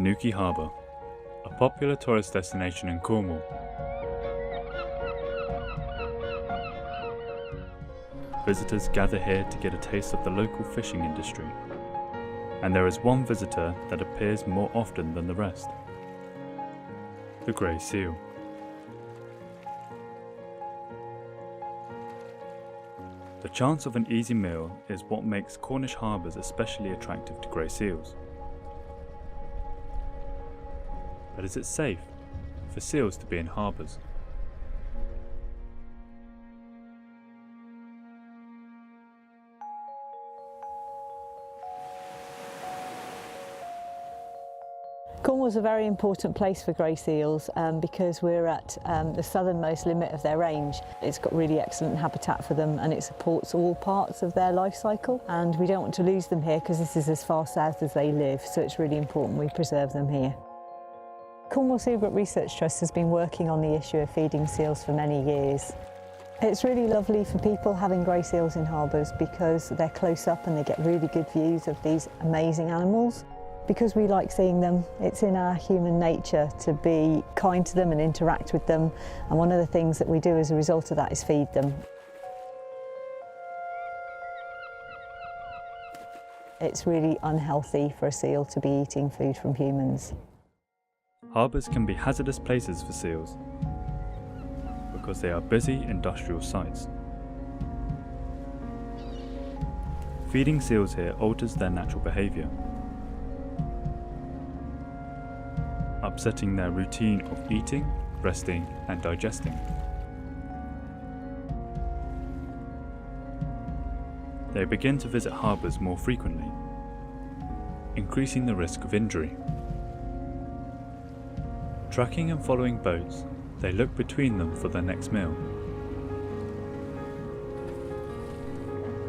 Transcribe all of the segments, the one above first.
Newquay Harbour, a popular tourist destination in Cornwall. Visitors gather here to get a taste of the local fishing industry, and there is one visitor that appears more often than the rest: the grey seal. The chance of an easy meal is what makes Cornish harbours especially attractive to grey seals. But is it safe for seals to be in harbours? Cornwall's a very important place for grey seals because we're at the southernmost limit of their range. It's got really excellent habitat for them and it supports all parts of their life cycle, and we don't want to lose them here because this is as far south as they live, so it's really important we preserve them here. Cornwall Seabrook Research Trust has been working on the issue of feeding seals for many years. It's really lovely for people having grey seals in harbours because they're close up and they get really good views of these amazing animals. Because we like seeing them, it's in our human nature to be kind to them and interact with them, and one of the things that we do as a result of that is feed them. It's really unhealthy for a seal to be eating food from humans. Harbours can be hazardous places for seals because they are busy industrial sites. Feeding seals here alters their natural behaviour, upsetting their routine of eating, resting and digesting. They begin to visit harbours more frequently, increasing the risk of injury. Tracking and following boats, they look between them for their next meal.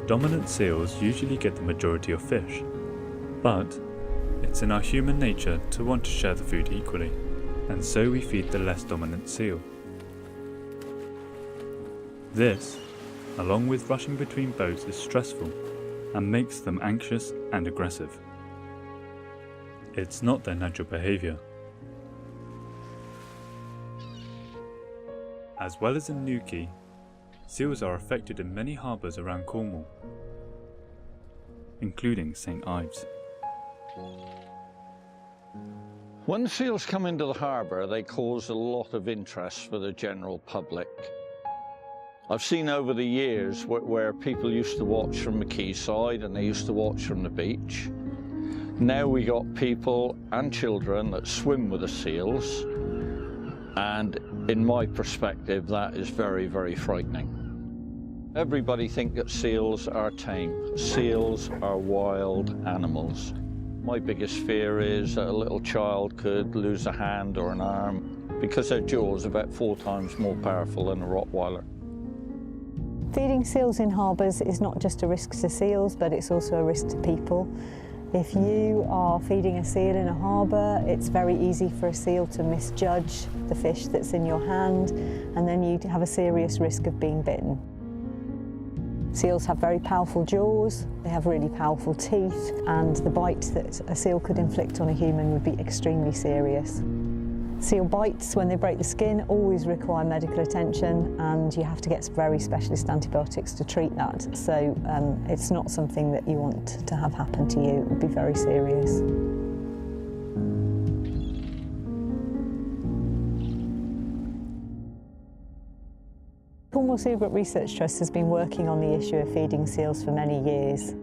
Dominant seals usually get the majority of fish, but it's in our human nature to want to share the food equally, and so we feed the less dominant seal. This, along with rushing between boats, is stressful and makes them anxious and aggressive. It's not their natural behaviour. As well as in Newquay, seals are affected in many harbours around Cornwall, including St Ives. When seals come into the harbour, they cause a lot of interest for the general public. I've seen over the years where people used to watch from the quayside and they used to watch from the beach. Now we got people and children that swim with the seals, and in my perspective that is very, very frightening. Everybody thinks that seals are tame. Seals are wild animals. My biggest fear is that a little child could lose a hand or an arm because their jaws are about 4 times more powerful than a Rottweiler. Feeding seals in harbours is not just a risk to seals, but it's also a risk to people. If you are feeding a seal in a harbour, it's very easy for a seal to misjudge the fish that's in your hand, and then you have a serious risk of being bitten. Seals have very powerful jaws, they have really powerful teeth, and the bite that a seal could inflict on a human would be extremely serious. Seal bites, when they break the skin, always require medical attention, and you have to get very specialist antibiotics to treat that. So it's not something that you want to have happen to you. It would be very serious. Cornwall Seabrook Research Trust has been working on the issue of feeding seals for many years.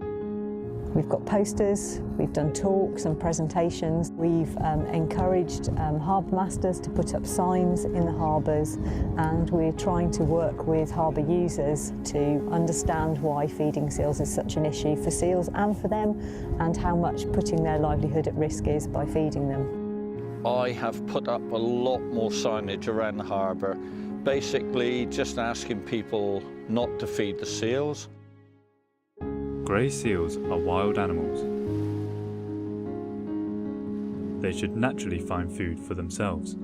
We've got posters, we've done talks and presentations, we've encouraged harbour masters to put up signs in the harbours, and we're trying to work with harbour users to understand why feeding seals is such an issue for seals and for them, and how much putting their livelihood at risk is by feeding them. I have put up a lot more signage around the harbour, basically just asking people not to feed the seals. Grey seals are wild animals. They should naturally find food for themselves.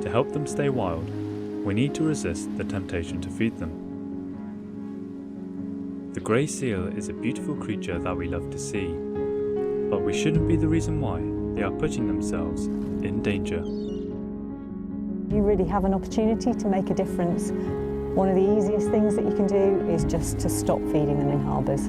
To help them stay wild, we need to resist the temptation to feed them. The grey seal is a beautiful creature that we love to see, but we shouldn't be the reason why they are putting themselves in danger. You really have an opportunity to make a difference. One of the easiest things that you can do is just to stop feeding them in harbours.